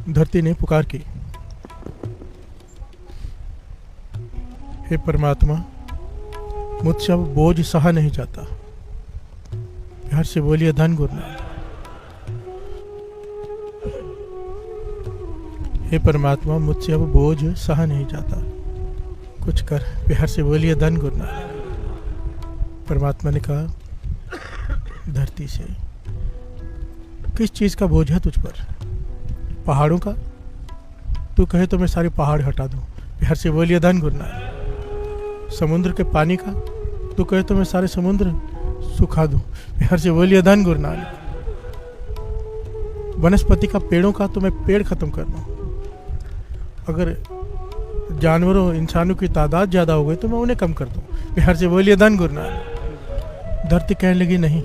धरती ने पुकार की, हे परमात्मा, मुझसे अब बोझ सहा नहीं जाता। प्यार से बोलिए धन गुरु नानक। हे परमात्मा, मुझसे अब बोझ सहा नहीं जाता, कुछ कर। प्यार से बोलिए धन गुरु नानक। परमात्मा ने कहा धरती से, किस चीज़ का बोझ है तुझ पर? पहाड़ों का? तू कहे तो मैं सारे पहाड़ हटा दूं। प्यार से बोलिए धन गुरु नानक। समुद्र के पानी का? तू कहे तो मैं सारे समुद्र सुखा दूं। प्यार से बोलिए धन गुरु नानक। वनस्पति का, पेड़ों का, तो मैं पेड़ खत्म कर दूं। अगर जानवरों इंसानों की तादाद ज़्यादा हो गई तो मैं उन्हें कम कर दूं। प्यार से बोलिए धन गुरु नानक। धरती कहने लगी नहीं,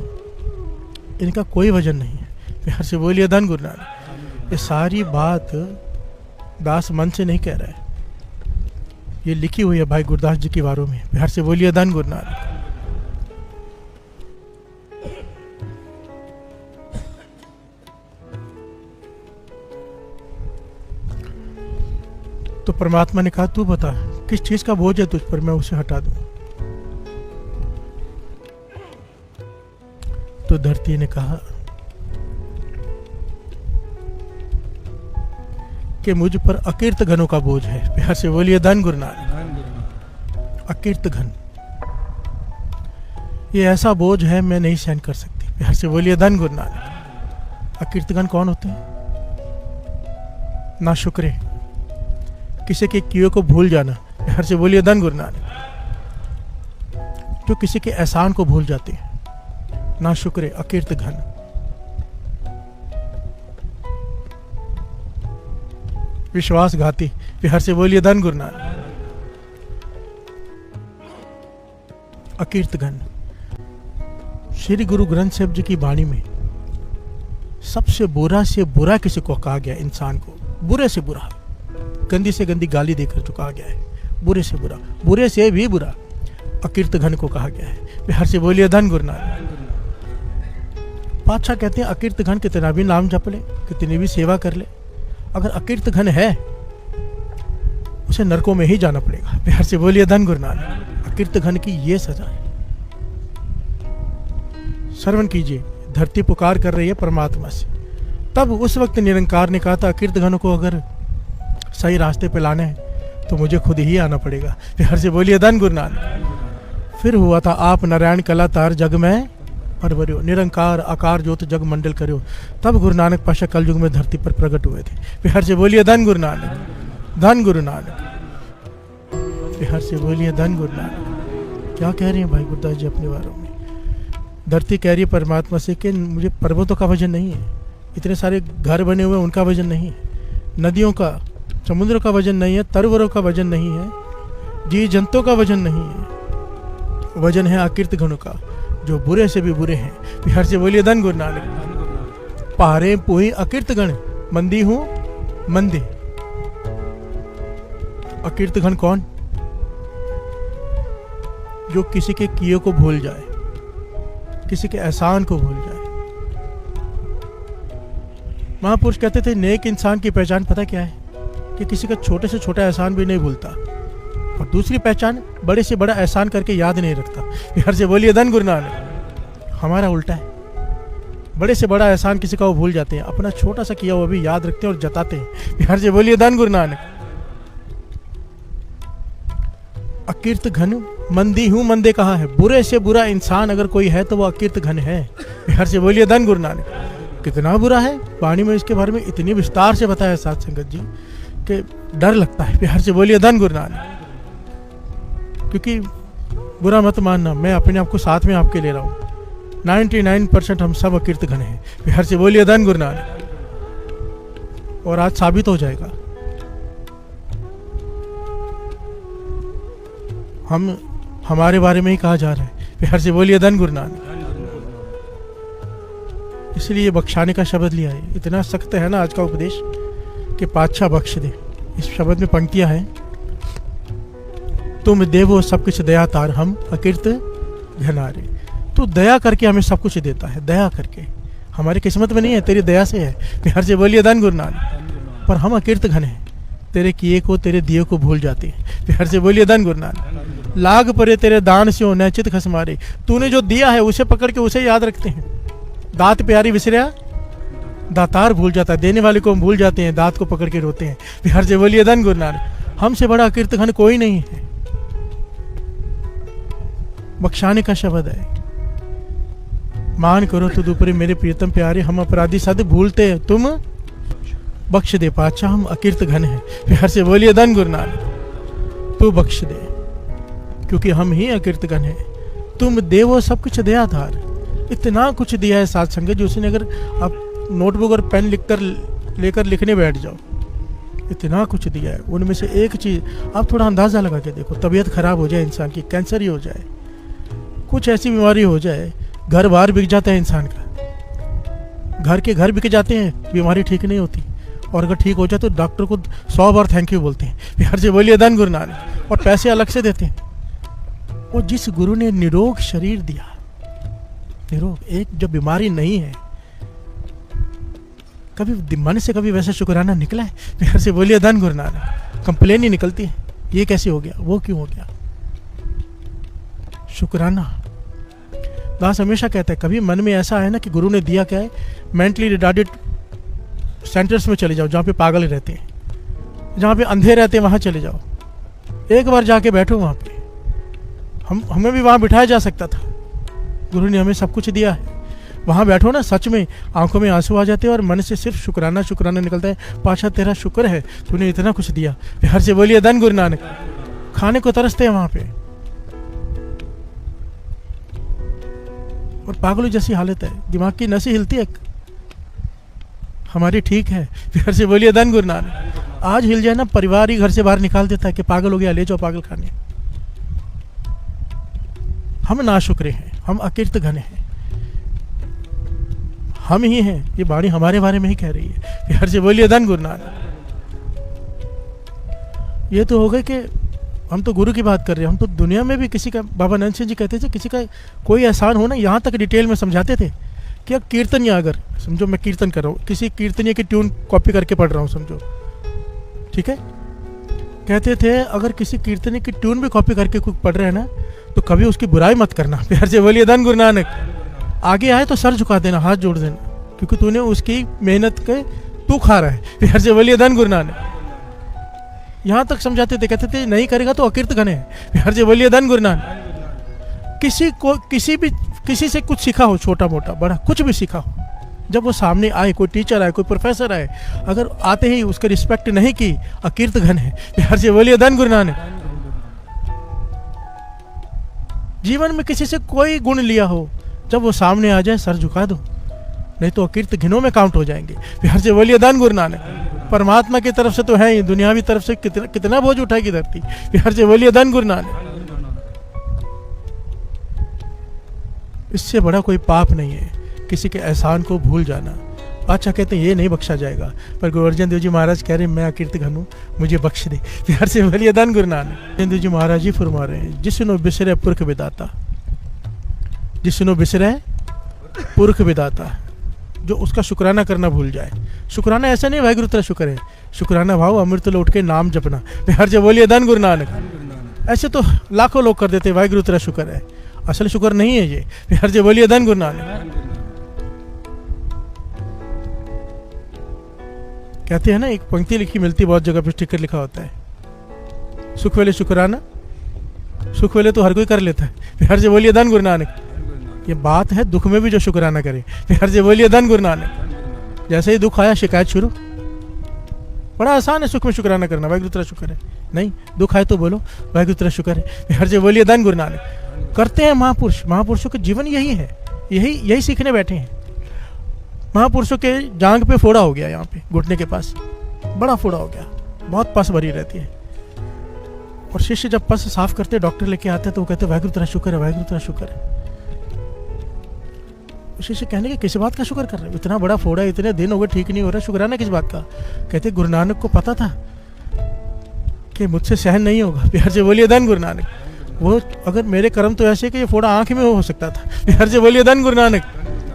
इनका कोई वजन नहीं है। प्यार से बोलिए धन गुरु नानक। ये सारी बात दास मन से नहीं कह रहा है, ये लिखी हुई है भाई गुरदास जी की वारों में। प्यार से बोलिए धन गुरु नानक। तो परमात्मा ने कहा तू बता किस चीज का बोझ है तुझ पर, मैं उसे हटा दूं। तो धरती ने कहा कि मुझ पर अकीर्त घनों का बोझ है। प्यार से बोलिए धन गुरु नानक। अकीर्त घन, ये ऐसा बोझ है मैं नहीं सहन कर सकती। प्यार से बोलिए धन गुरु नानक। अकीर्त घन कौन होते हैं? ना शुक्रे, किसी के किए को भूल जाना। प्यार से बोलिए धन गुरु नानक। जो किसी के एहसान को भूल जाते हैं, ना शुक्रे, अकीर्त घन। विश्वासघाती। प्यार से बोलिए धन गुरु नानक। अकीर्त घन। श्री गुरु ग्रंथ साहिब जी की वाणी में सबसे बुरा से बुरा किसी को कहा गया, इंसान को बुरे से बुरा, गंदी से गंदी गाली देकर जो कहा गया है, बुरे से बुरा, बुरे से भी बुरा अकीर्त घन को कहा गया है। प्यार से बोलिए धन गुरु नानक। पातशाह कहते हैं अकीर्त घन कितना भी नाम जप ले, कितनी भी सेवा कर ले, अगर अकीर्त घन है उसे नरकों में ही जाना पड़ेगा। प्यार से बोलिए धन गुरु नानक। अकीर्त घन की ये सजा है। श्रवण कीजिए, धरती पुकार कर रही है परमात्मा से। तब उस वक्त निरंकार ने कहा था अकीर्त घन को अगर सही रास्ते पे लाना है तो मुझे खुद ही आना पड़ेगा। प्यार से बोलिए धन गुरु नानक। फिर हुआ था आप नारायण कला तार जग में परवरियो, निरंकार आकार ज्योत जग मंडल करियो। तब गुरु नानक पातशाह कल युग में धरती पर प्रकट हुए थे। प्यार से बोलिए धन गुरु नानक। धन गुरु नानक। प्यार से बोलिए धन गुरु नानक। क्या कह रहे हैं भाई गुरदास जी अपने बारे में? धरती कह रही है परमात्मा से कि मुझे पर्वतों का वजन नहीं है, इतने सारे घर बने हुए उनका वजन नहीं है, नदियों का, समुद्र का वजन नहीं है, तरवरों का वजन नहीं है, जीव जंतुओं का वजन नहीं है। वजन है अकीर्त घनों का, जो बुरे से भी बुरे हैं। प्यार से बोलिए धन गुरु नानक। पहाड़े पुही अकीर्त गण, मंदी हूं मंदे। अकीर्त घन कौन? जो किसी के किए को भूल जाए, किसी के एहसान को भूल जाए। महापुरुष कहते थे नेक इंसान की पहचान पता क्या है? कि किसी का छोटे से छोटा एहसान भी नहीं भूलता, और दूसरी पहचान बड़े से बड़ा एहसान करके याद नहीं रखता। प्यार से बोलिए धन गुरु नानक। हमारा उल्टा है, बड़े से बड़ा एहसान किसी का वो भूल जाते हैं, अपना छोटा सा किया हुआ भी याद रखते हैं और जताते हैं। प्यार से बोलिए धन गुरु नानक। अकीर्त घन मंदी हूं मंदे कहा है, बुरे से बुरा इंसान अगर कोई है तो वो अकीर्त घन है। प्यार से बोलिए धन गुरु नानक। कितना बुरा है, वाणी में इसके बारे में इतनी विस्तार से बताया साध संगत जी कि डर लगता है। प्यार से बोलिए धन गुरु नानक। क्योंकि बुरा मत मानना, मैं अपने आप को साथ में आपके ले रहा हूँ। 99% हम सब अकीर्त घन हैं। प्यार से बोलिए धन गुरु नानक। और आज साबित हो जाएगा। हमारे बारे में ही कहा जा रहा है। प्यार से बोलिए धन गुरु नानक। इसलिए बख्शाने का शब्द लिया है। इतना सख्त है ना आज का उपदेश कि पातशाह बख्श दे। इस शब्द में पंक्तियां हैं, तुम देवो सब कुछ दया तार, हम अकीर्त घनारे। तू दया करके हमें सब कुछ देता है, दया करके। हमारी किस्मत में नहीं है, तेरी दया से है। प्यार से बोलिए धन गुरु नानक। पर हम अकीर्त घन हैं, तेरे किए को तेरे दिए को भूल जाते हैं। प्यार से बोलिए धन गुरु नानक। लाग परे तेरे दान से हो न चित खस मारे, तूने जो दिया है उसे पकड़ के उसे याद रखते हैं। दात प्यारी विसरिया दातार भूल जाता है, देने वाले को हम भूल जाते हैं, दात को पकड़ के रोते हैं। प्यार से बोलिए धन गुरु नानक। हमसे बड़ा अकीर्त घन कोई नहीं है। बख्शाने का शब्द है, मान करो तो दुपरे मेरे प्रियतम प्यारे, हम अपराधी सद भूलते हैं तुम बख्श दे पाचा, हम अकीर्त घन हैं। प्यार से बोलिए धन गुरु नानक। तू बख्श दे क्योंकि हम ही अकीर्त घन हैं। तुम देवो सब कुछ दया धार, इतना कुछ दिया है साथ संगत जी, उसने अगर आप नोटबुक और पेन लेकर लिखने बैठ जाओ, इतना कुछ दिया है। उनमें से एक चीज़ आप थोड़ा अंदाज़ा लगा के देखो, तबीयत खराब हो जाए इंसान की, कैंसर ही हो जाए, कुछ ऐसी बीमारी हो जाए, घर बार बिक जाता है इंसान का, घर के घर बिक जाते हैं, बीमारी ठीक नहीं होती, और अगर ठीक हो जाए तो डॉक्टर को 100 बार थैंक यू बोलते हैं। प्यार से बोलिए धन गुरु नानक। और पैसे अलग से देते हैं। और जिस गुरु ने निरोग शरीर दिया, निरोग, एक जब बीमारी नहीं है, कभी मन से कभी वैसा शुक्राना निकला है? प्यार से बोलिए धन गुरु नानक। कंप्लेन ही निकलती है, ये कैसे हो गया, वो क्यों हो गया। शुक्राना। दास हमेशा कहता है, कभी मन में ऐसा है ना कि गुरु ने दिया क्या है, मेंटली रिटार्डेड सेंटर्स में चले जाओ, जहाँ पे पागल रहते हैं, जहाँ पे अंधे रहते हैं, वहाँ चले जाओ, एक बार जाके बैठो वहाँ पे। हमें भी वहाँ बिठाया जा सकता था, गुरु ने हमें सब कुछ दिया है। वहाँ बैठो ना, सच में आंखों में आंसू आ जाते हैं और मन से सिर्फ शुक्राना शुक्राना निकलता है। पाशा तेरा शुक्र है, तूने इतना कुछ दिया। प्यार से बोलिए धन गुरु नानक। खाने को तरसते हैं वहाँ पे, और पागलों जैसी हालत है, दिमाग की नसें हिलती है हमारी, ठीक है। प्यार से बोलिए धन गुरु नानक। आज हिल जाए ना, परिवार ही घर से बाहर निकाल देता है कि पागल हो गया, ले जाओ पागल खाने। हम नाशुक्रे हैं, हम अकीर्त घन हैं, हम ही हैं। ये वाणी हमारे बारे में ही कह रही है। प्यार से बोलिए धन गुरु नानक। ये तो हो गए कि हम तो गुरु की बात कर रहे हैं, हम तो दुनिया में भी किसी का, बाबा नंद सिंह जी कहते थे, किसी का कोई एहसान हो ना, यहाँ तक डिटेल में समझाते थे कि अब कीर्तनिया, अगर समझो मैं कीर्तन कर रहा हूँ, किसी कीर्तनिया की ट्यून कॉपी करके पढ़ रहा हूँ समझो, ठीक है, कहते थे अगर किसी कीर्तनिया की ट्यून भी कॉपी करके कुछ पढ़ रहे हैं ना, तो कभी उसकी बुराई मत करना। प्यार से बोलिए धन गुरु नानक। आगे आए तो सर झुका देना, हाथ जोड़ देना, क्योंकि तूने उसकी मेहनत के तू खा रहा है। प्यार से बोलिए धन गुरु नानक। यहाँ तक समझाते थे, कहते थे नहीं करेगा तो अकीर्त घन है। प्यार से बोलिए धन गुरु नानक। किसी से कुछ सीखा हो, छोटा मोटा बड़ा कुछ भी सीखा हो, जब वो सामने आए, कोई टीचर आए, कोई प्रोफेसर आए, अगर आते ही उसका रिस्पेक्ट नहीं की, अकीर्त घन है। प्यार से बोलिए धन गुरु नानक। जीवन में किसी से कोई गुण लिया हो, जब वो सामने आ जाए सर झुका दो, नहीं तो अकीर्त घिनों में काउंट हो जाएंगे। प्यार से बोलिए धन गुरु नानक। परमात्मा की तरफ से तो है ही, दुनियावी तरफ से कितना बोझ उठाएगी धरती। प्यार से बोलिए धन गुरु नानक। इससे बड़ा कोई पाप नहीं है किसी के एहसान को भूल जाना। अच्छा कहते हैं ये नहीं बख्शा जाएगा, पर गुरु अर्जन देव जी महाराज कह रहे हैं मैं अकीर्त घन हूं, मुझे बख्श दे। प्यार से बोलिए धन गुरु नानक। अर्जन देव जी महाराज जी फरमा रहे हैं, जिसनो बिसरे पुरख विदाता, जिसनो बिसरे पुरख विदाता, जो उसका शुक्राना करना भूल जाए। शुक्राना ऐसा नहीं वाहिगुरु तेरा शुक्र है, शुक्राना भाव अमृत लौट के नाम जपना। प्यार से बोलिए धन गुरु नानक। ऐसे तो लाखों लोग कर देते वाहिगुरु तेरा शुक्र है, असल शुक्र नहीं है ये। प्यार से बोलिए धन गुरु नानक। कहते हैं ना, एक पंक्ति लिखी मिलती बहुत जगह पे, स्टिकर लिखा होता है, सुख वेले शुक्राना, सुख वेले तो हर कोई कर लेता है। प्यार से बोलिए धन गुरु नानक। ये बात है दुख में भी जो शुक्राना करे। प्यार से बोलिए धन गुरु नानक। जैसे ही दुख आया शिकायत शुरू, बड़ा आसान है सुख में शुक्राना करना, वाहिगुरु तेरा शुक्र है। नहीं, दुख आए तो बोलो वाहिगुरु तेरा शुक्र है। प्यार से बोलिए धन गुरु नानक। करते हैं महापुरुष, महापुरुषों का जीवन यही है, यही सीखने बैठे हैं। महापुरुषों के जांग पे फोड़ा हो गया, यहाँ पे घुटने के पास बड़ा फोड़ा हो गया, बहुत पस भरी रहती है, और शिष्य जब पस साफ करते, डॉक्टर लेके आते हैं तो वो कहते वाहिगुरु तेरा शुक्र है, वाहिगुरु तेरा शुक्र है। शिष्य कहने के किस बात का शुक्र कर रहे हो, इतना बड़ा फोड़ा, इतने दिन हो गए ठीक नहीं हो रहा, शुक्राना किस बात का। कहते गुरु नानक को पता था कि मुझसे सहन नहीं होगा। प्यार से बोलिए धन गुरु नानक। वो अगर मेरे कर्म तो ऐसे कि ये फोड़ा आंख में हो सकता था। प्यार से बोलिए धन गुरु नानक।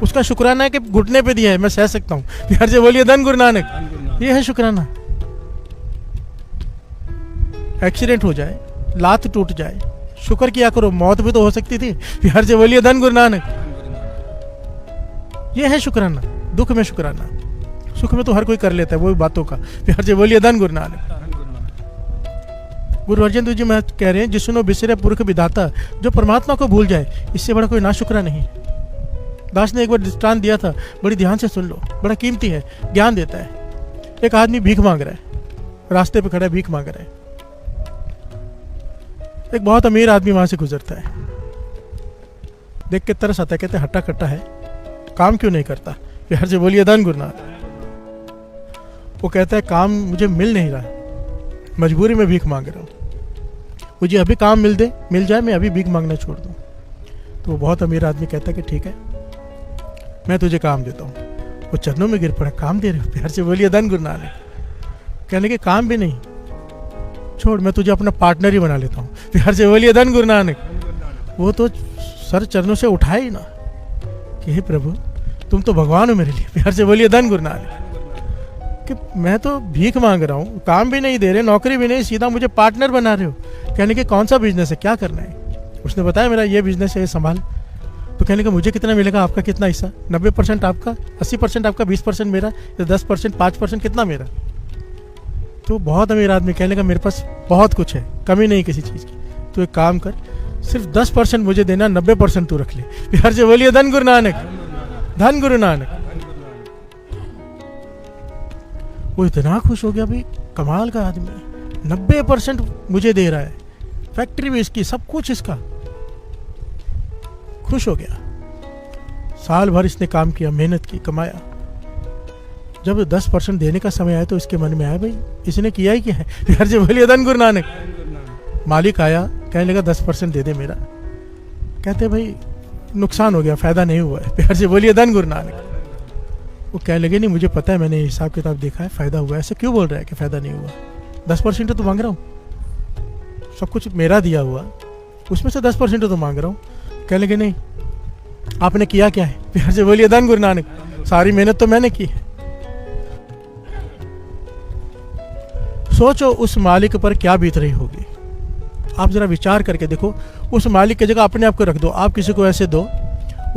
उसका शुक्राना है कि घुटने पे दिया है, मैं सह सकता हूँ। प्यार से बोलिए धन गुरु नानक। ये है शुक्राना। एक्सीडेंट हो जाए, लात टूट जाए, शुक्र किया करो, मौत भी तो हो सकती थी। प्यार से बोलिए धन गुरु नानक। ये है शुक्राना, दुख में शुक्राना। सुख में तो हर कोई कर लेता है वो बातों का। प्यार से बोलिए धन गुरु नानक। गुरु अर्जन देव जी महाराज कह रहे हैं, जिसनो बिसरे पुरख विधाता, जो परमात्मा को भूल जाए, इससे बड़ा कोई नाशुक्रा नहीं है। दास ने एक बार दृष्टांत दिया था, बड़ी ध्यान से सुन लो, बड़ा कीमती है, ज्ञान देता है। एक आदमी भीख मांग रहा है, रास्ते पे खड़ा है, भीख मांग रहा है। एक बहुत अमीर आदमी वहां से गुजरता है, देख के तरस आता है, कहते हट्टा कट्टा है, काम क्यों नहीं करता। प्यार से बोलिए धन गुरु नानक। वो कहता है काम मुझे मिल नहीं रहा, मजबूरी में भीख मांग रहा हूँ, मुझे अभी काम मिल जाए, मैं अभी भीख मांगना छोड़ दूँ। तो वो बहुत अमीर आदमी कहता है कि ठीक है, मैं तुझे काम देता हूँ। वो चरणों में गिर पड़ा, काम दे रहे हो। प्यार से बोलिए धन गुरु नानक। कहने के काम भी नहीं, छोड़, मैं तुझे अपना पार्टनर ही बना लेता हूँ। प्यार से बोलिए धन गुरु नानक। वो तो सर चरणों से उठाए ही ना कि हे प्रभु तुम तो भगवान हो मेरे लिए। प्यार से बोलिए धन गुरु नानक। कि मैं तो भीख मांग रहा हूँ, काम भी नहीं दे रहे, नौकरी भी नहीं, सीधा मुझे पार्टनर बना रहे हो। कहने के कौन सा बिजनेस है, क्या करना है। उसने बताया मेरा ये बिजनेस है, ये संभाल। तो कहने का मुझे कितना मिलेगा, आपका कितना हिस्सा। 90% आपका, 80% आपका, 20% मेरा, या 10%, 5% कितना मेरा। तो बहुत अमीर आदमी कहने का मेरे पास बहुत कुछ है, कमी नहीं किसी चीज़ की। तो एक काम कर, सिर्फ 10% मुझे देना, 90% तू रख ले। प्यार से बोलिए धन गुरु नानक। धन गुरु नानक। वो इतना खुश हो गया, भाई कमाल का आदमी, 90% मुझे दे रहा है, फैक्ट्री भी इसकी, सब कुछ इसका। खुश हो गया। साल भर इसने काम किया, मेहनत की, कमाया। जब 10% देने का समय आया तो इसके मन में आया, भाई इसने किया ही क्या है। प्यार से बोलिए धन गुरु नानक। मालिक आया, कहने लगा 10% दे दे मेरा। कहते भाई नुकसान हो गया, फायदा नहीं हुआ है। प्यार से बोलिए धन गुरु नानक। वो कहने लगे नहीं, मुझे पता है, मैंने हिसाब किताब देखा है, फायदा हुआ है। ऐसे क्यों बोल रहा है कि फायदा नहीं हुआ। 10% तो मांग रहा हूँ, सब कुछ मेरा दिया हुआ, उसमें से 10% तो मांग रहा हूँ। कहने लगे नहीं, आपने किया क्या है। प्यार से बोलिए धन गुरु नानक। सारी मेहनत तो मैंने की है। सोचो उस मालिक पर क्या बीत रही होगी। आप जरा विचार करके देखो, उस मालिक की जगह अपने आप को रख दो। आप किसी को ऐसे दो,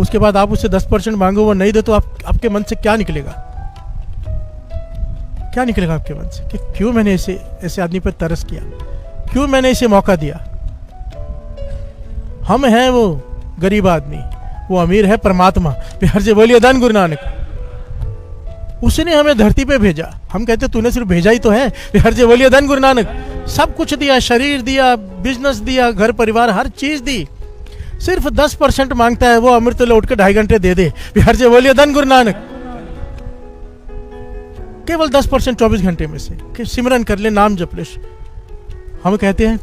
उसके बाद आप उससे 10% मांगो, वो नहीं दे तो आपके मन से क्या निकलेगा। क्या निकलेगा आपके मन से कि क्यों मैंने ऐसे आदमी पर तरस किया, क्यों मैंने इसे मौका दिया। हम हैं वो गरीब आदमी, वो अमीर है परमात्मा। प्यार से बोलिए धन गुरु नानक। उसने हमें धरती पे भेजा, हम कहते तूने सिर्फ भेजा ही तो है। प्यार से बोलिए धन गुरु नानक। सब कुछ दिया, शरीर दिया, बिजनेस दिया, घर परिवार, हर चीज दी। सिर्फ 10% मांगता है वो, अमृत लौट के 2.5 घंटे दे दे। प्यार से बोलिए धन गुरु नानक। केवल 10% 24 घंटे में से कि सिमरन कर ले, नाम जप ले। हम कहते हैं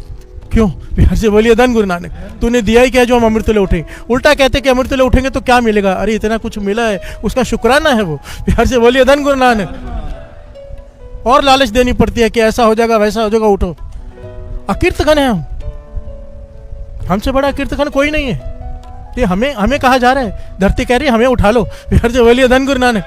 क्यों। प्यार से बोलिए धन गुरु नानक। तूने दिया ही क्या जो हम अमृत ले उठेंगे। उल्टा कहते कि अमृत ले उठेंगे तो क्या मिलेगा। अरे इतना कुछ मिला है, उसका शुक्राना है वो। प्यार से बोलिए धन गुरु नानक। और लालच देनी पड़ती है कि ऐसा हो जाएगा, वैसा हो जाएगा, उठो। अकीर्तघन है हम, हमसे बड़ा कीर्तन कोई नहीं है। ये हमें कहा जा रहा है, धरती कह रही है हमें उठा लो। प्यार से बोलिए धन गुरु नानक।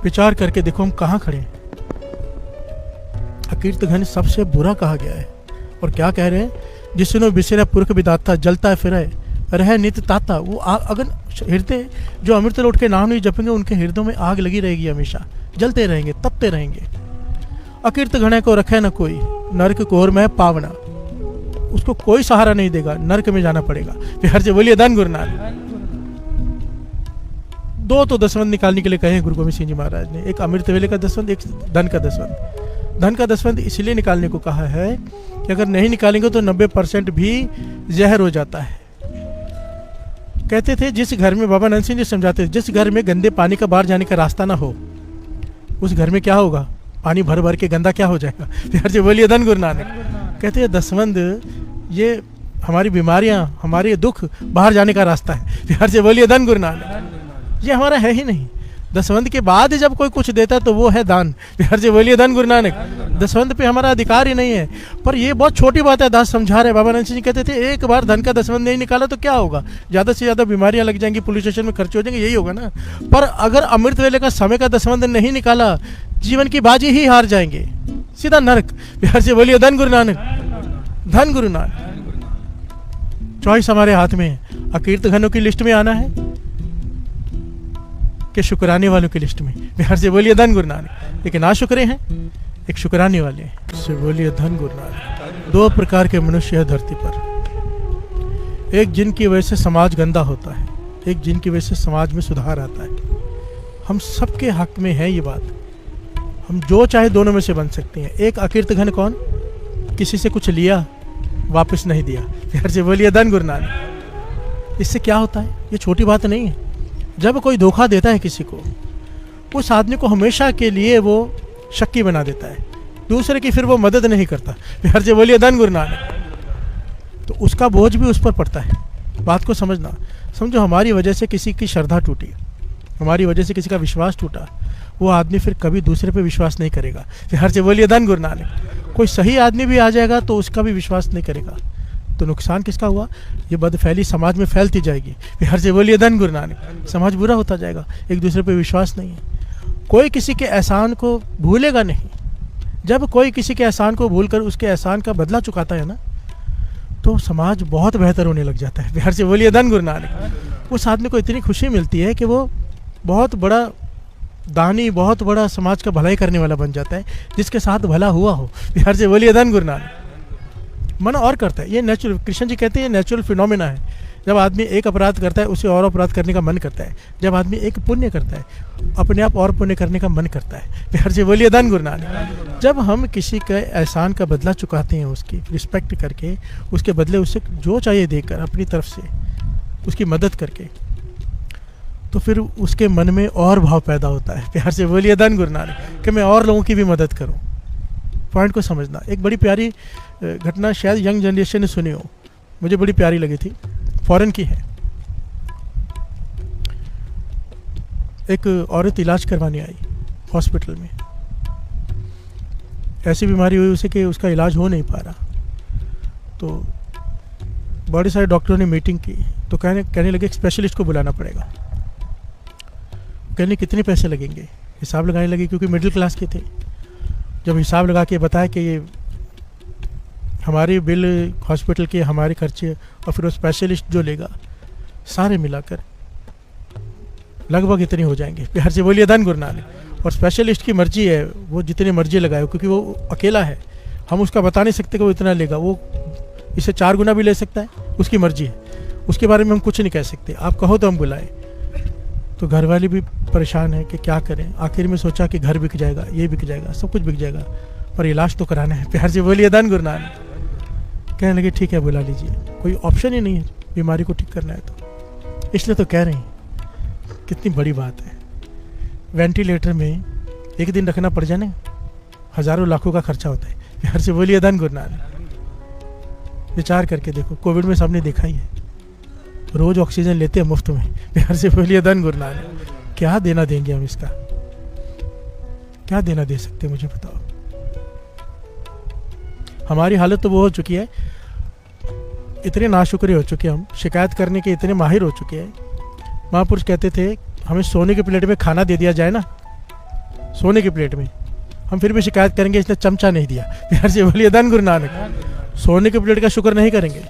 विचार करके देखो हम कहां खड़े हैं। अकीर्तघन सबसे बुरा कहा गया है। और क्या कह रहे हैं, जिसनो बिसरा पुरख विदाता, जलता है फिरे रह नित ताता। वो अगर हृदय जो अमृत लौट के नाम नहीं जपेंगे, उनके हृदय में आग लगी रहेगी, हमेशा जलते रहेंगे, तपते रहेंगे। अकीर्त घने को रखे न कोई, नरक कोर में पावना। उसको कोई सहारा नहीं देगा, नरक में जाना पड़ेगा। प्यार से बोलिए धन गुरु नानक। 2 तो दसवंध निकालने के लिए कहे गुरु गोविंद सिंह जी महाराज ने। एक अमृत वेले का दसवंध, एक धन का दसवंध। धन का दसवंध इसलिए निकालने को कहा है कि अगर नहीं निकालेंगे तो 90% भी जहर हो जाता है। कहते थे जिस घर में, बाबा नंद सिंह जी समझाते थे, जिस घर में गंदे पानी का बाहर जाने का रास्ता ना हो, उस घर में क्या होगा, पानी भर भर के गंदा क्या हो जाएगा। प्यार से बोलिए धन गुरु नानक। कहते हैं दसवंध ये हमारी बीमारियां, हमारे दुख बाहर जाने का रास्ता है। प्यार से बोलिए धन गुरु नानक। ये हमारा है ही नहीं। दसवंध के बाद ही जब कोई कुछ देता तो वो है दान। बिहार से बोलिए धन गुरु नानक। दसवंध पे हमारा अधिकार ही नहीं है। पर ये बहुत छोटी बात है, दास समझा रहे। बाबा नानक जी कहते थे एक बार धन का दसवंध नहीं निकाला तो क्या होगा, ज़्यादा से ज़्यादा बीमारियां लग जाएंगी, पुलिस स्टेशन में खर्च हो जाएंगे, यही होगा ना। पर अगर अमृत वेले का समय का दसवंध नहीं निकाला, जीवन की बाजी ही हार जाएंगे, सीधा नरक। बिहार से बोलिए धन गुरु नानक, धन गुरु नानक। चॉइस हमारे हाथ में है। अकीर्त घनों की लिस्ट में आना है कि शुक्राने वालों की लिस्ट में। बिहार से बोलिए धन गुरु नानक। एक ना शुक्रे हैं, एक शुक्राने वाले हैं। से बोलिए धन गुरु नानक। दो प्रकार के मनुष्य है धरती पर, एक जिनकी वजह से समाज गंदा होता है, एक जिनकी वजह से समाज में सुधार आता है। हम सबके हक में है ये बात, हम जो चाहे दोनों में से बन सकते हैं। एक अकीर्त घन कौन, किसी से कुछ लिया वापस नहीं दिया। बिहार से बोलिए धन गुरु नानक। इससे क्या होता है, ये छोटी बात नहीं है। जब कोई धोखा देता है किसी को, उस आदमी को हमेशा के लिए वो शक्की बना देता है, दूसरे की फिर वो मदद नहीं करता। बिहार से बोलिए धन गुरु नानक। तो उसका बोझ भी उस पर पड़ता है। बात को समझना। समझो हमारी वजह से किसी की श्रद्धा टूटी, हमारी वजह से किसी का विश्वास टूटा, वो आदमी फिर कभी दूसरे पे विश्वास नहीं करेगा। बिहार से बोलिए धन गुरु नानक। कोई सही आदमी भी आ जाएगा तो उसका भी विश्वास नहीं करेगा, तो नुकसान किसका हुआ, ये बदफैली समाज में फैलती जाएगी। बिहार से बोलिए धन गुरु नानक। समाज बुरा होता जाएगा, एक दूसरे पे विश्वास नहीं है। कोई किसी के एहसान को भूलेगा नहीं। जब कोई किसी के एहसान को भूलकर उसके एहसान का बदला चुकाता है ना, तो समाज बहुत बेहतर होने लग जाता है। बिहार से बोलिए धन गुरु नानक। उस आदमी को इतनी खुशी मिलती है कि वो बहुत बड़ा दानी, बहुत बड़ा समाज का भलाई करने वाला बन जाता है, जिसके साथ भला हुआ हो। बिहार से बोलिए धन गुरु नानक। मन और करता है, ये नेचुरल, कृष्ण जी कहते हैं ये नेचुरल फिनोमेना है। जब आदमी एक अपराध करता है, उसे और अपराध करने का मन करता है। जब आदमी एक पुण्य करता है, अपने आप और पुण्य करने का मन करता है। बिहार से बोलिए धन गुरु नानक। जब हम किसी के एहसान का बदला चुकाते हैं, उसकी रिस्पेक्ट करके, उसके बदले उसे जो चाहिए देकर, अपनी तरफ से उसकी मदद करके, तो फिर उसके मन में और भाव पैदा होता है। बिहार से बोलिए धन गुरु नानक कि मैं और लोगों की भी मदद करूं। पॉइंट को समझना। एक बड़ी प्यारी घटना शायद यंग जनरेशन ने सुनी हो, मुझे बड़ी प्यारी लगी थी, फॉरेन की है। एक औरत इलाज करवाने आई हॉस्पिटल में। ऐसी बीमारी हुई उसे कि उसका इलाज हो नहीं पा रहा। तो बड़े सारे डॉक्टरों ने मीटिंग की, तो कहने लगे एक स्पेशलिस्ट को बुलाना पड़ेगा। कहने कितने पैसे लगेंगे, हिसाब लगाने लगे, क्योंकि मिडिल क्लास के थे। जब हिसाब लगा के बताया कि ये हमारे बिल, हॉस्पिटल के हमारे खर्चे और फिर वो स्पेशलिस्ट जो लेगा, सारे मिलाकर लगभग इतने हो जाएंगे। बिहार से बोलिए धन गुरु नानक। और स्पेशलिस्ट की मर्जी है, वो जितने मर्जी लगाए, क्योंकि वो अकेला है। हम उसका बता नहीं सकते कि वो इतना लेगा, वो इससे 4 गुना भी ले सकता है, उसकी मर्जी है। उसके बारे में हम कुछ नहीं कह सकते। आप कहो तो हम बुलाएं। तो घर वाले भी परेशान है कि क्या करें। आखिर में सोचा कि घर बिक जाएगा, ये बिक जाएगा, सब कुछ बिक जाएगा, पर इलाज तो कराना है। प्यार से बोलिए धन गुरु नानक। कहने लगे ठीक है बुला लीजिए, कोई ऑप्शन ही नहीं है, बीमारी को ठीक करना है तो। इसलिए तो कह रहे हैं, कितनी बड़ी बात है। वेंटिलेटर में एक दिन रखना पड़ जाए ना, हज़ारों लाखों का खर्चा होता है। प्यार से बोलिए धन गुरु नानक। विचार करके देखो, कोविड में सबने देखा ही है, रोज ऑक्सीजन लेते हैं मुफ्त में। प्यार से बोलिए धन गुरु नानक। क्या देना देंगे हम इसका, क्या देना दे सकते हैं, मुझे बताओ। हमारी हालत तो वो हो चुकी है, इतने नाशुक्रे हो चुके हैं, हम शिकायत करने के इतने माहिर हो चुके हैं। महापुरुष कहते थे हमें सोने के प्लेट में खाना दे दिया जाए ना, सोने के प्लेट में, हम फिर भी शिकायत करेंगे इसने चमचा नहीं दिया। प्यार से बोलिए धन गुरु नानक। सोने के प्लेट का शुक्र नहीं करेंगे,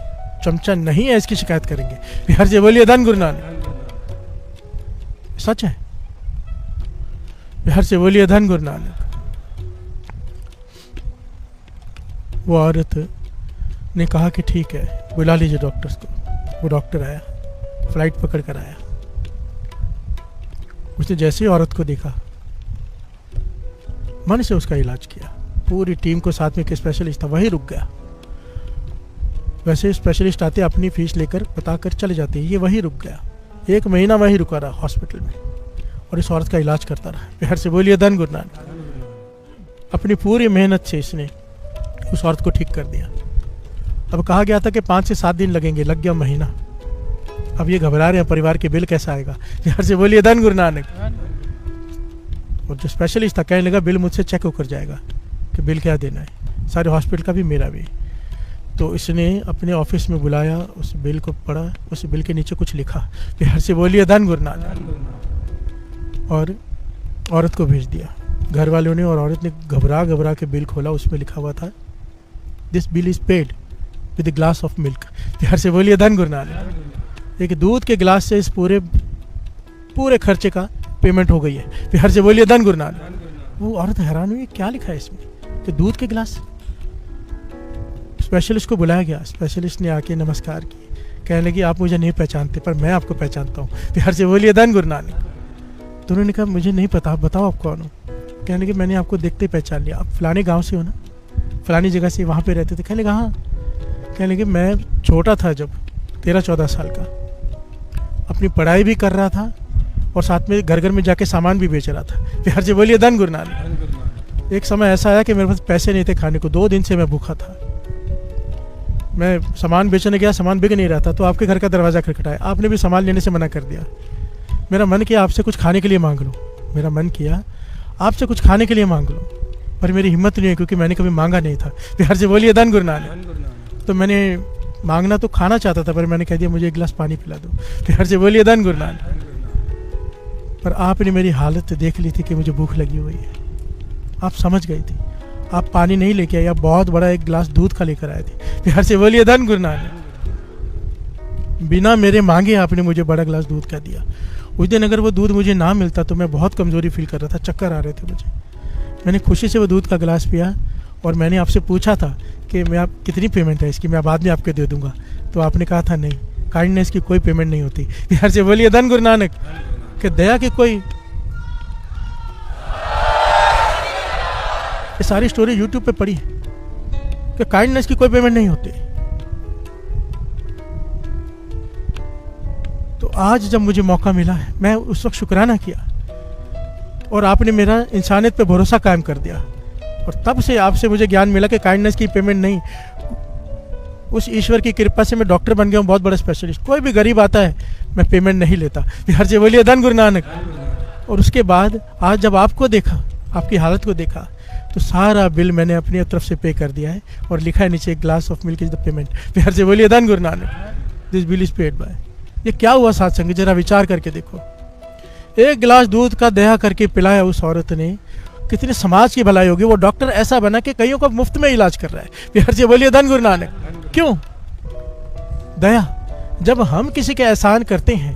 चमचा नहीं है इसकी शिकायत करेंगे। प्यार से बोलिए धन गुरु नानक। सच है। प्यार से बोलिए धन गुरु नानक। वो औरत ने कहा कि ठीक है बुला लीजिए डॉक्टर्स को। वो डॉक्टर आया, फ्लाइट पकड़ कर आया। उसने जैसे ही औरत को देखा, मन से उसका इलाज किया। पूरी टीम को साथ में, एक स्पेशलिस्ट था वही रुक गया। वैसे स्पेशलिस्ट आते अपनी फीस लेकर बताकर चले जाते, ये वही रुक गया। 1 महीना वही रुका रहा हॉस्पिटल में और इस औरत का इलाज करता रहा। प्यार से बोलिए धन गुरु नानक। अपनी पूरी मेहनत से इसने उस औरत को ठीक कर दिया। अब कहा गया था कि 5 से 7 दिन लगेंगे, लग गया महीना। अब ये घबरा रहे हैं परिवार के बिल कैसा आएगा। प्यार से बोलिए धन गुरु नानक। और जो स्पेशलिस्ट था कहने लगा बिल मुझसे चेक होकर जाएगा कि बिल क्या देना है, सारे हॉस्पिटल का भी मेरा भी। तो इसने अपने ऑफिस में बुलाया, उस बिल को पढ़ा, उस बिल के नीचे कुछ लिखा, प्यार से बोलिए धन गुरु नानक, और औरत को भेज दिया। घर वालों ने और औरत ने घबरा घबरा के बिल खोला, उसमें लिखा हुआ था this bill is paid with glass of milk. प्यार से बोलिए धन गुरु नानक। एक दूध के गिलास से इस पूरे खर्चे का पेमेंट हो गई है। प्यार से बोलिए धन गुरु नानक। वो औरत हैरान हुई, क्या लिखा है इसमें, कि दूध के गिलास। स्पेशलिस्ट को बुलाया गया, स्पेशलिस्ट ने आके नमस्कार की, कहने लगी आप मुझे नहीं पहचानते पर मैं आपको पहचानता हूँ। प्यार से बोलिए धन गुरु नानक। तो उन्होंने कहा मुझे नहीं पता, आप बताओ आप कौन हो। कहने लगे मैंने आपको देखते ही पहचान लिया, आप फलाने गांव से हो ना, फलानी जगह से वहाँ पे रहते थे। कहने लगा हाँ। कहने लगे मैं छोटा था जब 13-14 साल का, अपनी पढ़ाई भी कर रहा था और साथ में घर घर में जाके सामान भी बेच रहा था। प्यार से बोलिए धन गुरु नानक। एक समय ऐसा आया कि मेरे पास पैसे नहीं थे खाने को, 2 दिन से मैं भूखा था। मैं सामान बेचने गया, सामान बिक नहीं रहा था, तो आपके घर का दरवाज़ा खटखटाया, आपने भी सामान लेने से मना कर दिया। मेरा मन किया आपसे कुछ खाने के लिए मांग लो, मेरा मन किया आपसे कुछ खाने के लिए मांग लो, पर मेरी हिम्मत नहीं है क्योंकि मैंने कभी मांगा नहीं था। प्यार से बोलिए धन गुरु नानक। तो मैंने मांगना तो खाना चाहता था, पर मैंने कह दिया मुझे एक गिलास पानी पिला दो। प्यार से बोलिए धन गुरु नानक। पर आपने मेरी हालत देख ली थी कि मुझे भूख लगी हुई है, आप समझ गई थी, आप पानी नहीं लेके आए, आप बहुत बड़ा एक गिलास दूध का लेकर आए थे। प्यार से बोलिए धन गुरु नानक। बिना मेरे मांगे आपने मुझे बड़ा गिलास दूध का दिया। उस दिन अगर वो दूध मुझे ना मिलता तो मैं बहुत कमज़ोरी फील कर रहा था, चक्कर आ रहे थे मुझे। मैंने खुशी से वो दूध का गिलास पिया और मैंने आपसे पूछा था कि मैं आप कितनी पेमेंट है इसकी, मैं बाद में आपके दे दूंगा। तो आपने कहा था नहीं, काइंडनेस की कोई पेमेंट नहीं होती। प्यार से बोलिए धन गुरु नानक। कि दया की कोई, ये सारी स्टोरी यूट्यूब पे पड़ी है कि काइंडनेस की कोई पेमेंट नहीं होती। तो आज जब मुझे मौका मिला है, मैं उस वक्त शुक्राना किया और आपने मेरा इंसानियत पे भरोसा कायम कर दिया। और तब से आपसे मुझे ज्ञान मिला कि काइंडनेस की पेमेंट नहीं, उस ईश्वर की कृपा से मैं डॉक्टर बन गया हूँ, बहुत बड़ा स्पेशलिस्ट। कोई भी गरीब आता है मैं पेमेंट नहीं लेता। प्यार से बोलिए धन गुरु नानक। और उसके बाद आज जब आपको देखा, आपकी हालत को देखा, तो सारा बिल मैंने अपनी तरफ से पे कर दिया है और लिखा है नीचे glass of milk is the payment. प्यार से बोलिए धन Guru Nanak. This bill is paid by. ये क्या हुआ साथ संगत, जरा विचार करके देखो। एक गिलास दूध का दया करके पिलाया उस औरत ने, कितने समाज की भलाई होगी। वो डॉक्टर ऐसा बना कि कईयों को मुफ्त में इलाज कर रहा है। प्यार से बोलिए धन गुरु नानक। क्यों? दया। जब हम किसी के एहसान करते हैं,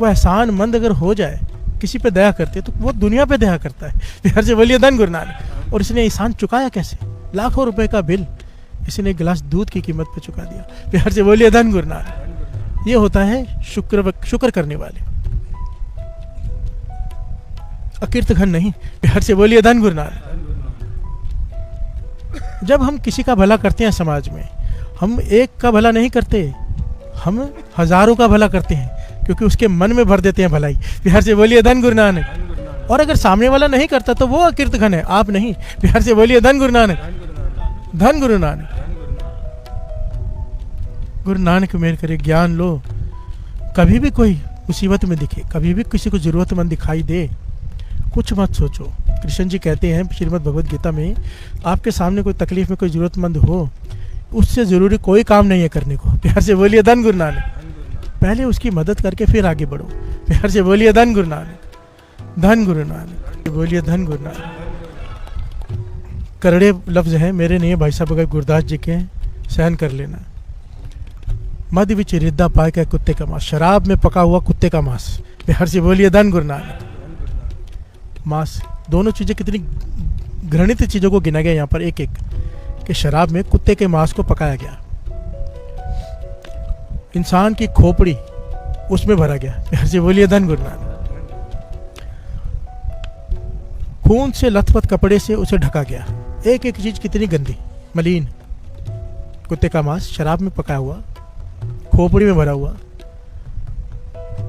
वो एहसान मंद अगर हो जाए, किसी पे दया करते तो वो दुनिया पे दया करता है। प्यार से बोलिए धन गुरु नानक। और इसने एहसान चुकाया कैसे? लाखों रुपए का बिल इसने एक गिलास दूध की कीमत पे चुका दिया। प्यार से बोलिए धन गुरु नानक। ये होता है शुक्र करने वाले, अकीर्तघन नहीं। प्यार से बोलिए धन गुरु नानक। जब हम किसी का भला करते हैं समाज में, हम एक का भला नहीं करते, हम हजारों का भला करते हैं, क्योंकि उसके मन में भर देते हैं भलाई। प्यार से बोलिए धन गुरु नानक। और अगर सामने वाला नहीं करता तो वो अकीर्तघन है, आप नहीं। प्यार से बोलिए धन गुरु नानक। धन गुरु नानक। गुरु नानक मेहर करे, ज्ञान लो। कभी भी कोई मुसीबत में दिखे, कभी भी किसी को जरूरतमंद दिखाई दे, कुछ मत सोचो। कृष्ण जी कहते हैं श्रीमद् भगवद गीता में, आपके सामने कोई तकलीफ में कोई जरूरतमंद हो, उससे जरूरी कोई काम नहीं है करने को। प्यार से बोलिए धन गुरु नानक। पहले उसकी मदद करके फिर आगे बढ़ो। प्यार से बोलिए धन गुरु नानक। धन गुरु नानक। बोलिए धन गुरु नानक। करड़े लफ्ज हैं, मेरे नहीं भाई साहब, अगर गुरदास जी के सहन कर लेना। मध्य विच रिद्दा पाए का कुत्ते का मांस, शराब में पका हुआ कुत्ते का मांस। प्यार से बोलिए धन गुरु नानक। मांस, दोनों चीज़ें कितनी घृणित चीज़ों को गिना गया यहाँ पर एक एक, कि शराब में कुत्ते के मांस को पकाया गया, इंसान की खोपड़ी उसमें भरा गया। प्यार से बोलिए धन गुरु नानक। खून से लथपथ कपड़े से उसे ढका गया, एक एक चीज कितनी गंदी मलिन। कुत्ते का मांस शराब में पकाया हुआ, खोपड़ी में भरा हुआ,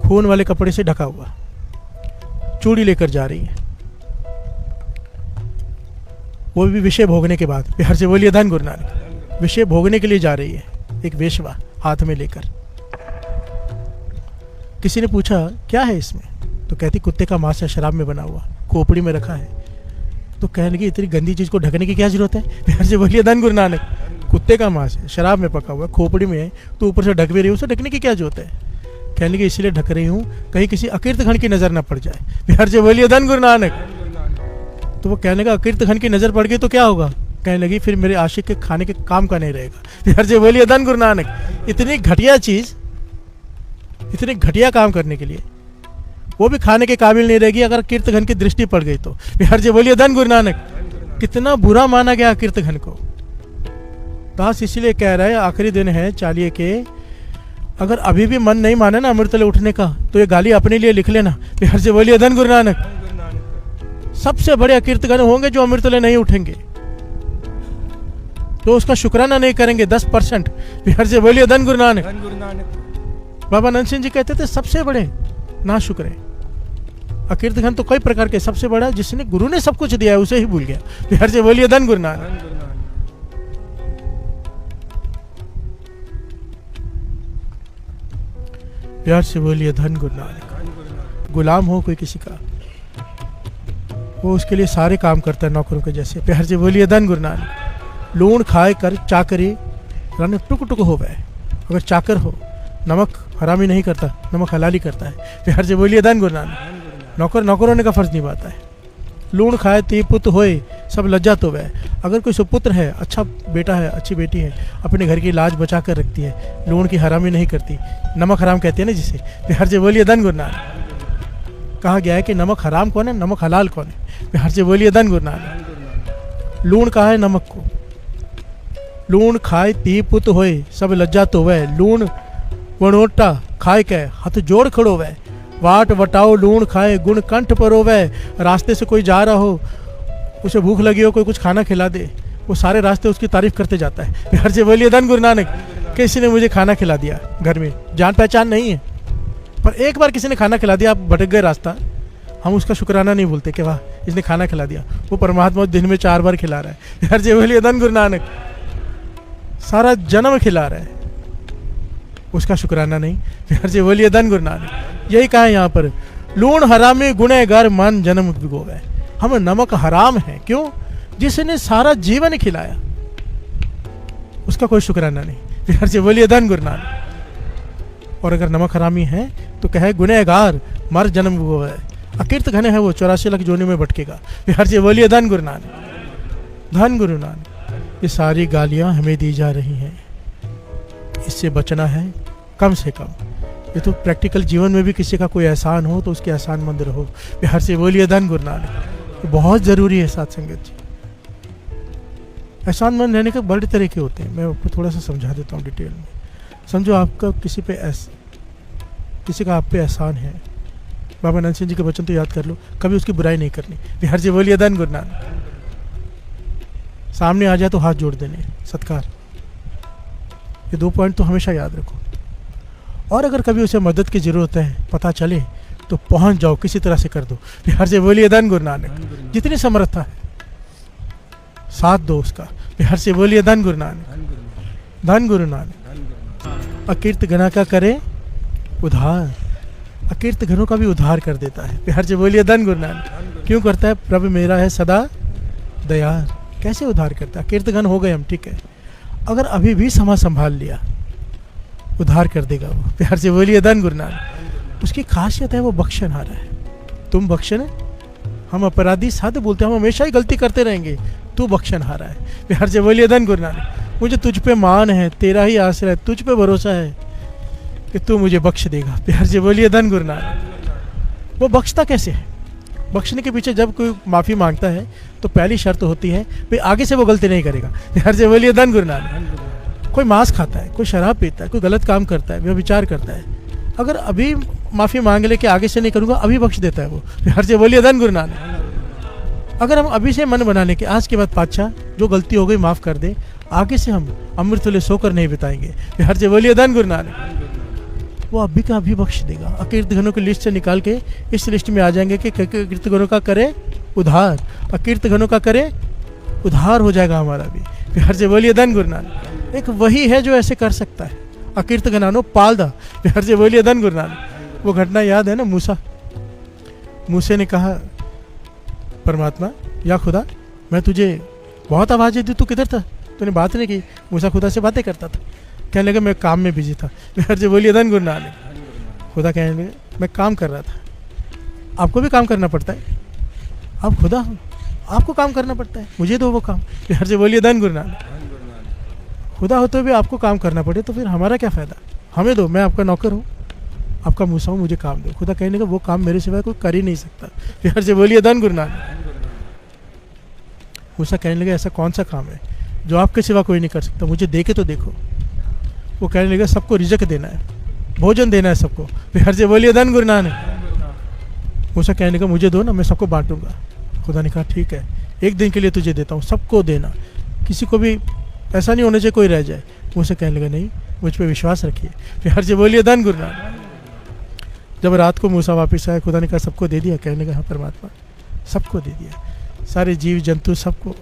खून वाले कपड़े से ढका हुआ, चूड़ी लेकर जा रही है, वो भी विषय भोगने के बाद। प्यार से बोलिए धन गुरु नानक। विषय भोगने के लिए जा रही है, एक वेश्वा हाथ में लेकर। किसी ने पूछा क्या है इसमें, तो कहती कुत्ते का मांस है, शराब में बना हुआ, खोपड़ी में रखा है। तो कहने लगी इतनी गंदी चीज़ को ढकने की क्या जरूरत है? प्यार से बोलिए धन गुरु नानक, कुत्ते का मांस है, शराब में पका हुआ, खोपड़ी में है, तो ऊपर से ढक भी रही हूँ, उसे ढकने की क्या जरूरत है? कहने लगी इसलिए ढक रही हूँ कहीं किसी अकीर्तघन की नज़र ना पड़ जाए। प्यार से बोलिए धन गुरु नानक। तो वो कहने लगा अकीर्तघन की नज़र पड़ गई तो क्या होगा? कहने लगी फिर मेरे आशिक के खाने के काम का नहीं रहेगा। प्यार से बोलिए धन गुरु नानक। इतनी घटिया चीज़, इतने घटिया काम करने के लिए वो भी खाने के काबिल नहीं रहेगी अगर कीर्तघन की दृष्टि पड़ गई तो। बिहार जी बोलिए धन गुरु नानक। कितना बुरा माना गया कीर्तघन को। दास इसलिए कह रहा है आखिरी दिन है चालिये के, अगर अभी भी मन नहीं माने ना अमृतले उठने का तो ये गाली अपने लिए लिख लेना। बिहार जी बोलिए धन गुरु नानक। सबसे बड़े कीर्तघन होंगे जो अमृतले नहीं उठेंगे, तो उसका शुक्राना नहीं करेंगे 10%। बिहार जी बोलिए धन गुरु नानक। बाबा नंद सिंह जी कहते थे सबसे बड़े ना शुक्र है अकीर्तघन तो कई प्रकार के, सबसे बड़ा जिसने गुरु ने सब कुछ दिया है उसे ही भूल गया। बिहार से बोलिए धन गुरु नानक। बिहार से बोलिए धन गुरु नानक। गुलाम हो कोई किसी का, वो उसके लिए सारे काम करता है नौकरों के जैसे। बिहार से बोलिए धन गुरु नानक। लूण खाए कर चाकरी रन टुक टुक हो गए। अगर चाकर हो, नमक हरामी नहीं करता, नमक हलाली करता है। बिहार से बोलिए धन गुरु नानक। नौकर नौकर होने का फर्ज निभाता है। लूण खाए ती पुत होए सब लज्जा तो वह। अगर कोई सुपुत्र है, अच्छा बेटा है, अच्छी बेटी है, अपने घर की लाज बचा कर रखती है, लूण की हरामी नहीं करती, नमक हराम कहते हैं ना जिसे। बिहार से बोलिए धन गुरु नानक। कहा गया है कि नमक हराम कौन है, नमक हलाल कौन है? बिहार से बोलिए धन गुरु नानक। लूण कहा है नमक को। लूण खाए ती पुत होए सब लज्जा तो वह। लूण वणोटा खाए के हाथ जोड़ खड़ो वह। वाट वटाओ लूण खाए गुण कंठ परो वह। रास्ते से कोई जा रहा हो, उसे भूख लगी हो, कोई कुछ खाना खिला दे, वो सारे रास्ते उसकी तारीफ करते जाता है। बिहार से बोलिए धन गुरु नानक। किसी ने मुझे खाना खिला दिया, घर में जान पहचान नहीं है, पर एक बार किसी ने खाना खिला दिया, आप भटक गए रास्ता, हम उसका शुक्राना नहीं भूलते कि वाह इसने खाना खिला दिया। वो परमात्मा दिन में 4 बार खिला रहा है। बिहार से बोलिए धन गुरु नानक। सारा जन्म खिला रहा है, उसका शुक्राना नहीं। बिहार से बोलिए धन गुरु नानक। यही कहा है यहाँ पर, लूण हरामी गुनहगार मन जन्म विगोवे। हम नमक हराम है, क्यों? जिसने सारा जीवन खिलाया, उसका कोई शुक्राना नहीं। बिहार से बोलिए धन गुरु नानक। और अगर नमक हरामी है तो कहे गुनहगार मर जन्म विगोवे। अकीर्त घने है वो 84 लाख जोनी में भटकेगा। बिहार से बोलिए धन गुरु नानक। धन गुरु नानक। ये सारी गालियां हमें दी जा रही हैं, इससे बचना है कम से कम। ये तो प्रैक्टिकल जीवन में भी किसी का कोई एहसान हो तो उसके एहसानमंद रहो। बिहार से बोलिए धन गुरु नानक। ये बहुत ज़रूरी है साथ संगत जी। एहसानमंद रहने के बड़े तरीके होते हैं, मैं आपको थोड़ा सा समझा देता हूँ डिटेल में। समझो आपका किसी का आप पे एहसान है, बाबा नंद सिंह जी के वचन तो याद कर लो, कभी उसकी बुराई नहीं करनी। बिहार से बोलिए धन गुरु नानक। सामने आ जाए तो हाथ जोड़ देने, सत्कार। ये 2 पॉइंट तो हमेशा याद रखो। और अगर कभी उसे मदद की ज़रूरत है, पता चले तो पहुंच जाओ, किसी तरह से कर दो। बिहार से बोलिए धन गुरु नानक। जितनी समर्थता है साथ दो उसका। बिहार से बोलिए धन गुरु नानक। धन गुरु नानक। अकीर्त गणा का करे उद्धार, अकीर्त घनों का भी उद्धार कर देता है। बिहार से बोलिए धन गुरु नानक। क्यों करता है? प्रभु मेरा है सदा दयाल। कैसे उद्धार करता है? कीर्तघन हो गए हम, ठीक है, अगर अभी भी समा संभाल लिया उद्धार कर देगा वो। प्यार से बोलिए धन गुरु नानक। उसकी खासियत है वो बख्शनहारा है। तुम बख्शन है, हम अपराधी साधु बोलते हैं, हम हमेशा ही गलती करते रहेंगे, तू बख्शनहारा है। प्यार से बोलिए धन गुरु नानक। मुझे तुझ पे मान है, तेरा ही आश्रय है, तुझ पे भरोसा है कि तू मुझे बख्श देगा। प्यार से बोलिए धन गुरु नानक। वो बख्शता कैसे है? बख्शने के पीछे जब कोई माफ़ी मांगता है तो पहली शर्त होती है भाई आगे से वो गलती नहीं करेगा। प्यार से बोलिए धन गुरु नानक। कोई मांस खाता है, कोई शराब पीता है, कोई गलत काम करता है, व्यभिचार करता है, अगर अभी माफ़ी मांग ले कि आगे से नहीं करूँगा, अभी बख्श देता है वो। प्यार से बोलिए धन गुरु नानक। अगर हम अभी से मन बना लें कि आज के बाद पातशाह जो गलती हो गई माफ़ कर दे, आगे से हम अमृत तुल्य सोकर नहीं बिताएंगे। प्यार से बोलिए धन गुरु नानक। वो अभी का अभी बख्श देगा। अकीर्तघनों की लिस्ट से निकाल के इस लिस्ट में आ जाएंगे कि कीर्तघनों का करे उद्धार, अकीर्तघनों का करे उद्धार हो जाएगा हमारा भी। प्यार से बोलिए धन गुरु नानक। एक वही है जो ऐसे कर सकता है। अकीर्तघनानो पाल दा। प्यार से बोलिए धन गुरु नानक। वो घटना याद है ना, मूसा, मूसे ने कहा परमात्मा या खुदा, मैं तुझे बहुत आवाज़ें दी, तू किधर था, तूने बात नहीं की। मूसा खुदा से बातें करता था। कहने लगे मैं काम में बिजी था। फिर से बोलिए धन गुरु नानक। खुदा कहने लगे मैं काम कर रहा था। आपको भी काम करना पड़ता है, आप खुदा हो, आपको काम करना पड़ता है, मुझे दो वो काम। फिर से बोलिए धन गुरु नानक। खुदा होते हुए आपको काम करना पड़े तो फिर हमारा क्या फ़ायदा, हमें दो, मैं आपका नौकर हूँ, आपका मूसा हूँ, मुझे काम दो। खुदा कहने का वो काम मेरे सिवाय कोई कर ही नहीं सकता। फिर से बोलिए धन गुरु नानक। मूसा कहने लगे ऐसा कौन सा काम है जो आपके सिवा कोई नहीं कर सकता, मुझे दे के तो देखो। वो कहने लगे सबको रिजक देना है, भोजन देना है सबको। फिर से बोलिए धन गुरु नानक। मूसा कहने लगा मुझे दो ना, मैं सबको बांटूंगा। खुदा ने कहा ठीक है, एक दिन के लिए तुझे देता हूँ, सबको देना, किसी को भी ऐसा नहीं होना चाहिए कोई रह जाए। मूसा कहने लगा नहीं, मुझ पर विश्वास रखिए। फिर से बोलिए धन गुरु नानक। जब रात को मूसा वापस आया, खुदा ने कहा सबको दे दिया। कहने लगा हाँ परमात्मा, सबको दे दिया, सारे जीव जंतु सबको,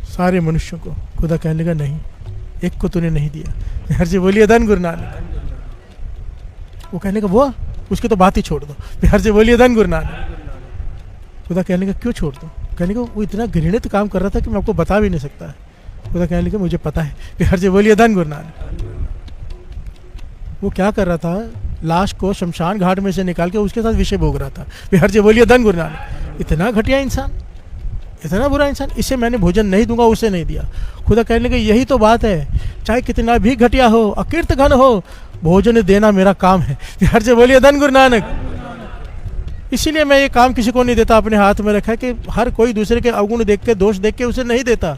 सारे मनुष्यों को। खुदा कहने लगा नहीं, एक को तूने नहीं दिया। फिर से बोलिए धन गुरु नानक। वो कहने का वो, उसकी तो बात ही छोड़ दो। फिर से बोलिए धन गुरु नानक। खुदा कहने का क्यों छोड़ दो? कहने का वो इतना घृणित काम कर रहा था कि मैं आपको बता भी नहीं सकता है। खुदा कहने लगा मुझे पता है। फिर से बोलिए धन गुरु नानक। वो क्या कर रहा था, लाश को शमशान घाट में से निकाल के उसके साथ विषय भोग रहा था। फिर से बोलिए धन गुरु नानक। इतना घटिया इंसान, इतना बुरा इंसान, इसे मैंने भोजन नहीं दूंगा, उसे नहीं दिया। खुदा कहने लगे यही तो बात है, चाहे कितना भी घटिया हो, अकीर्त घन हो, भोजन देना मेरा काम है। फिर से बोलिए धन गुरु नानक। इसीलिए मैं ये काम किसी को नहीं देता, अपने हाथ में रखा है कि हर कोई दूसरे के अवगुण देख के, दोष देख के उसे नहीं देता।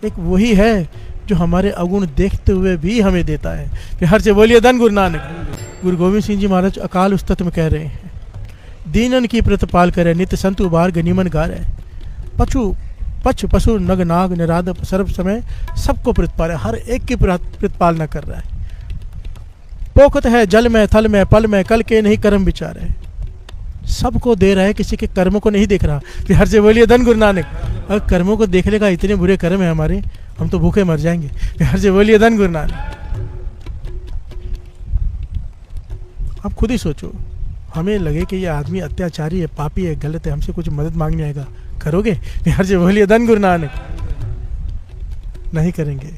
एक वही है जो हमारे अवगुण देखते हुए भी हमें देता है। फिर से बोलिए धन गुरु नानक। गुरु गोविंद सिंह जी महाराज अकाल उस्तत में कह रहे हैं, दीनन की प्रतिपाल करे, नित्य संत उबार गनीमन गारे, पछ पशु नग नाग निराद सर्व समय सबको प्रतिपाल है, हर एक की प्रतिपालना कर रहा है। पोखत है जल में थल में पल में, कल के नहीं कर्म विचार है, सबको दे रहा है, किसी के कर्मों को नहीं देख रहा। फिर से बोलिए धन गुरु नानक। अगर कर्मों को देख लेगा, इतने बुरे कर्म है हमारे, हम तो भूखे मर जाएंगे। फिर से बोलिए धन गुरु नानक। अब खुद ही सोचो, हमें लगे कि ये आदमी अत्याचारी है, पापी है, गलत है, हमसे कुछ मदद मांगने आएगा, करोगे? फिर से बोलिए धन गुरु नानक। नहीं करेंगे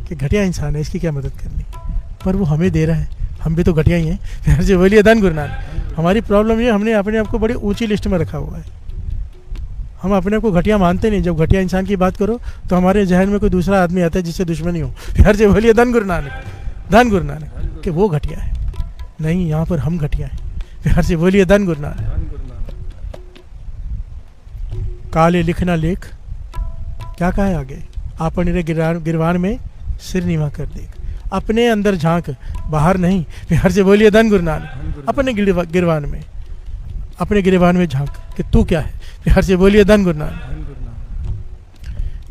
कि घटिया इंसान है, इसकी क्या मदद करनी, पर वो हमें दे रहा है, हम भी तो घटिया ही हैं। फिर से बोलिए धन गुरु नानक। हमारी प्रॉब्लम ये, हमने अपने आप को बड़ी ऊंची लिस्ट में रखा हुआ है। हम अपने आप को घटिया मानते नहीं। जब घटिया इंसान की बात करो तो हमारे जहन में कोई दूसरा आदमी आता है जिससे दुश्मनी हो। फिर से बोलिए धन गुरु नानक। धन गुरु नानक कि वो घटिया है, नहीं, यहाँ पर हम घटिया हैं। फिर से बोलिए धन गुरु नानक। काले लिखना लेख, क्या कहा है आगे, आपने गिरवान में सिर नीवा कर देख, अपने अंदर झांक, बाहर नहीं। फिर से बोलिए धन गुरु नानक। अपने गिरवान में, अपने गिरवान में झांक कि तू क्या है। फिर से बोलिए धन गुरु नानक।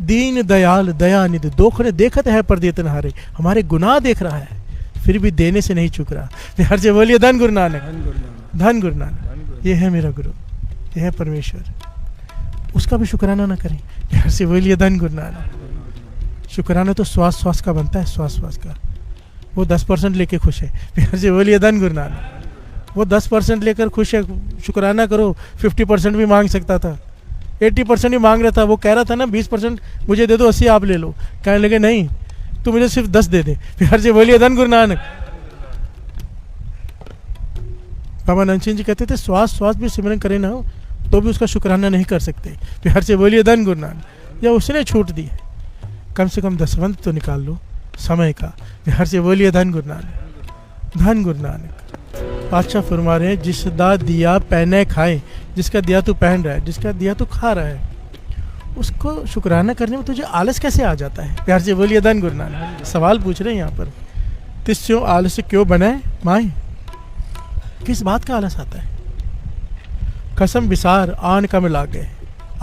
दीन दयाल दया निधि, दोखड़े देखत है पर देतन हारे, हमारे गुनाह देख रहा है फिर भी देने से नहीं चूक रहा। फिर से बोलिए धन गुरु नानक। धन गुरु नानक। ये है मेरा गुरु, ये है परमेश्वर, उसका भी शुक्राना ना करें। फिर से बोलिए धन गुरु नानक। शुक्राना तो श्वास श्वास का बनता है, श्वास श्वास का, वो 10% लेके खुश है। फिर से बोलिए धन गुरु नानक। वो 10% लेकर खुश है, शुक्राना करो। 50% भी मांग सकता था, 80% भी मांग रहा था। वो कह रहा था ना 20% मुझे दे दो, 80 आप ले लो। कहने लगे नहीं, तू मुझे सिर्फ 10 दे दे। फिर से बोलिए धन गुरु नानक। बाबा नंद सिंह जी कहते थे श्वास श्वास भी सिमरन करे ना हो तो भी उसका शुक्राना नहीं कर सकते। फिर से बोलिए धन गुरु नानक। या उसने छूट दी है, कम से कम 10 तो निकाल लो समय का। फिर से बोलिए धन गुरु नानक। धन गुरु नानक। पातशाह फरमा रहे हैं, जिसदा दिया पहने खाए, जिसका दिया तू पहन रहा है, जिसका दिया तू खा रहा है, उसको शुक्राना करने में तुझे आलस कैसे आ जाता है? प्यार से बोलिए धन गुरु नानक। सवाल पूछ रहे हैं यहाँ पर, तिस्यों आलस क्यों बनाए माए, किस बात का आलस आता है? कसम विसार आन का में लाग गए।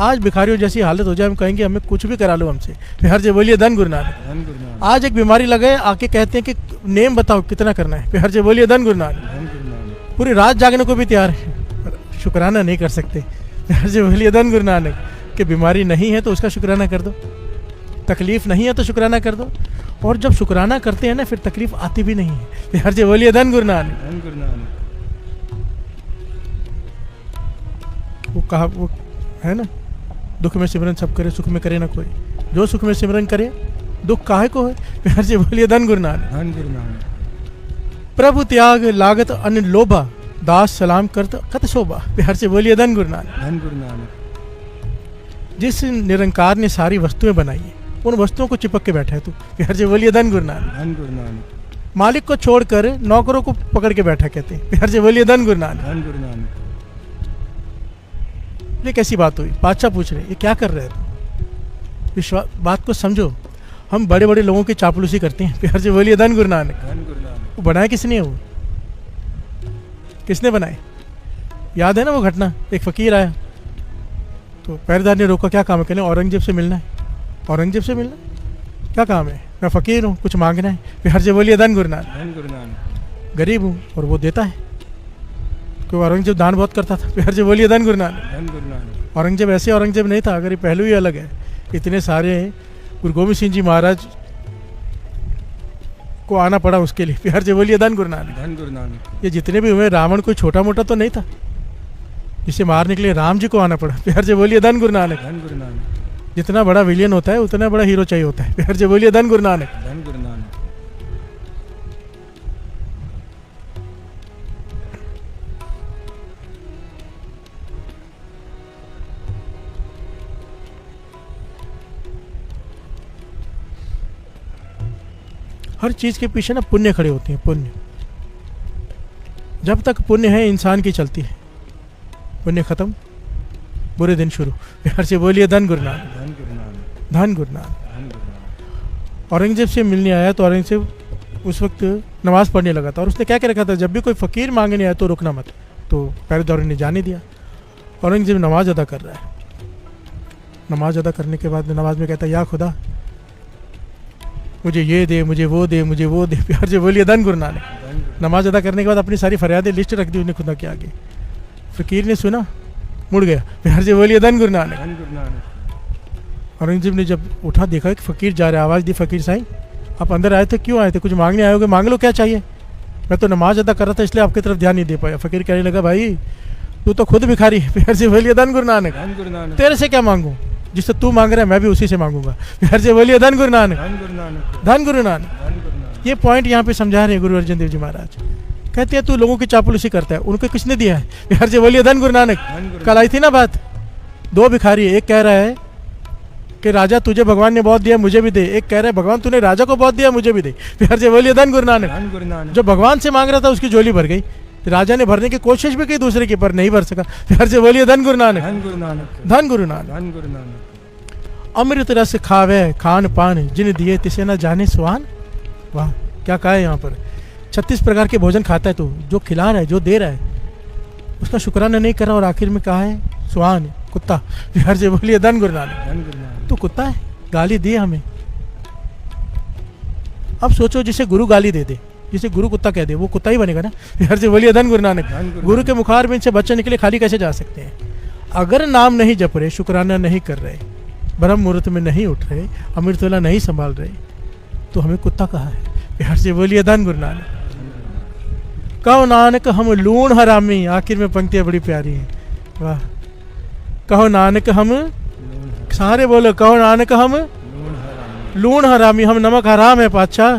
आज भिखारियों जैसी हालत हो जाए, हम कहेंगे हमें कुछ भी करा लो हमसे। फिर से बोलिए धन गुरु नानक। आज एक बीमारी लगे, आके कहते हैं कि नेम बताओ कितना करना है। फिर से बोलिए धन गुरु नानक। पूरी रात जागने को भी तैयार है, पर शुक्राना नहीं कर सकते। फिर से बोलिए धन गुरु नानक। कि बीमारी नहीं है तो उसका शुक्राना कर दो, तकलीफ नहीं है तो शुक्राना कर दो। और जब शुक्राना करते हैं ना, फिर तकलीफ आती भी नहीं है। फिर से बोलिए धन गुरु नानक। वो कहा, वो है ना, दुख में सिमरन सब करे, सुख में करे ना कोई। जो सुख में सिमरन करे दुख काहे को है। प्यार से बोलिए धन गुरु नानक। धन गुरु नानक। प्रभु त्याग लागत अन लोभा, दास सलाम करत कत शोभा। प्यार से बोलिए धन गुरु नानक। धन गुरु नानक। जिस निरंकार ने सारी वस्तुएं बनाई है, उन वस्तुओं को चिपक के बैठा है तू। प्यार से बोलिए धन गुरु नानक। धन गुरु नानक। मालिक को छोड़कर नौकरों को पकड़ के बैठा कहते हैं। प्यार से बोलिए धन गुरु नानक। धन गुरु नानक। ये कैसी बात हुई? बादशाह पूछ रहे ये क्या कर रहे हैं तुम? विश्वास, बात को समझो। हम बड़े बड़े लोगों की चापलूसी करते हैं। प्यार से बोलिए धन गुरु नानक। धन गुरु नानक। वो बनाया किसने है? वो किसने बनाए? याद है ना वो घटना? एक फकीर आया तो पहरेदार ने रोका, क्या काम है? कहने औरंगजेब से मिलना है। औरंगजेब से मिलना? क्या काम है? मैं फकीर हूँ, कुछ मांगना है। प्यार से बोलिए धन गुरु नानक। धन गुरु नानक। गरीब हूँ और वो देता है, क्योंकि औरंगजेब दान बहुत करता था। प्यार से बोलिए धन गुरु नानक। धन गुरु नानक। औरंगजेब ऐसे औरंगजेब नहीं था, अगर ये पहलू ही अलग है। इतने सारे गुरु गोविंद सिंह जी महाराज को आना पड़ा उसके लिए। प्यार से बोलिए धन गुरु नानक। धन गुरु नानक। ये जितने भी हुए, रावण कोई छोटा मोटा तो नहीं था, जिसे मारने के लिए राम जी को आना पड़ा। प्यार से बोलिए धन गुरु नानक। धन गुरु नानक। जितना बड़ा विलियन होता है उतना बड़ा हीरो चाहिए होता है। प्यार से बोलिए धन गुरु नानक। धन गुरु नानक। हर चीज के पीछे ना पुण्य खड़े होते हैं। पुण्य, जब तक पुण्य है इंसान की चलती है, पुण्य खत्म बुरे दिन शुरू। प्यार से बोलिए धन गुरु नानक। धन गुरु नानक। धन गुरु नानक। धन गुरु नानक। औरंगजेब से मिलने आया तो औरंगजेब उस वक्त नमाज पढ़ने लगा था, और उसने क्या क्या रखा था, जब भी कोई फकीर मांगने आया तो रुकना मत। तो पहरेदार ने जाने दिया। औरंगजेब नमाज अदा कर रहा है। नमाज अदा करने के बाद नमाज में कहता है, या खुदा मुझे ये दे, मुझे वो दे, मुझे वो दे। प्यार से बोलिए धन गुरु नानक। नमाज अदा करने के बाद अपनी सारी फरियादें लिस्ट रख दी उसने खुदा के आगे। फकीर ने सुना, मुड़ गया। प्यार से बोलिए धन गुरु नानक। धन गुरु नानक। औरंगजेब ने जब उठा, देखा कि फकीर जा रहा है, आवाज़ दी, फकीर साईं आप अंदर आए थे, क्यों आए थे? कुछ मांगने आए होगे, मांग लो, क्या चाहिए? मैं तो नमाज अदा कर रहा था इसलिए आपकी तरफ ध्यान नहीं दे पाया। फकीर कहने लगा, भाई तू तो खुद भिखारी है। प्यार से बोलिए धन गुरु नानक। धन गुरु नानक। तेरे से क्या मांगूं? जिससे तू मांग रहा है मैं भी उसी से मांगूंगा। प्यार से बोलिए धन गुरु नानक। धन गुरु नानक। धन गुरु नानक। धन गुरु नानक। ये पॉइंट यहाँ पे समझा रहे हैं गुरु अर्जन देव जी महाराज। कहते हैं तू लोगों की चापलूसी करता है, उनको किसने दिया है? प्यार से बोलिए धन गुरु नानक। धन गुरु कल आई थी ना बात, दो भिखारी, एक कह रहा है कि राजा तुझे भगवान ने बहुत दिया, मुझे भी दे। एक कह रहा है भगवान तूने राजा को बहुत दिया, मुझे भी दे। प्यार से बोलिए धन गुरु नानक। धन गुरु नानक। जो भगवान से मांग रहा था उसकी झोली भर गई, राजा ने भरने की कोशिश भी की दूसरे की, पर नहीं भर सका। प्यार से बोलिए धन गुरु नानक। धन गुरु नानक। धन गुरु नानक। धन गुरु नानक। अमृत रस खावे खान पान, जिन दिए तिसे न जाने सुहान। वाह, क्या कहा है यहाँ पर। 36 प्रकार के भोजन खाता है तू, जो खिला रहा है, जो दे रहा है, उसका शुक्राना नहीं कर रहा, और आखिर में कहा है सुहान, कुत्ता। प्यार से बोलिए धन गुरु नानक। धन गुरु नानक। तू कुत्ता है, गाली दी हमें। अब सोचो, जिसे गुरु गाली दे दे, जिसे गुरु कुत्ता कह दे, वो कुत्ता ही बनेगा ना। प्यार से बोलिए धन गुरु नानक। गुरु के मुखारबिंद से बच्चे निकले, खाली कैसे जा सकते हैं? अगर नाम नहीं जप रहे, शुक्राना नहीं कर रहे, ब्रह्म मुहूर्त में नहीं उठ रहे, अमृत वेला नहीं संभाल रहे, तो हमें कुत्ता कहा है। प्यार से बोलिए धन गुरु नानक। कहो नानक हम लूण हरामी। आखिर में पंक्तियां बड़ी प्यारी हैं। वाह। कहो नानक हम, सारे बोलो, कहो नानक हम लूण हरामी, हम नमक हराम है पातशाह,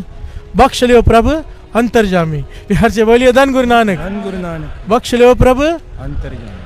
बख्श लियो प्रभु अंतर्जामी। प्यार से बोलिए धन गुरु नानक। धन गुरु नानक। बख्श लियो प्रभु अंतर्जामी।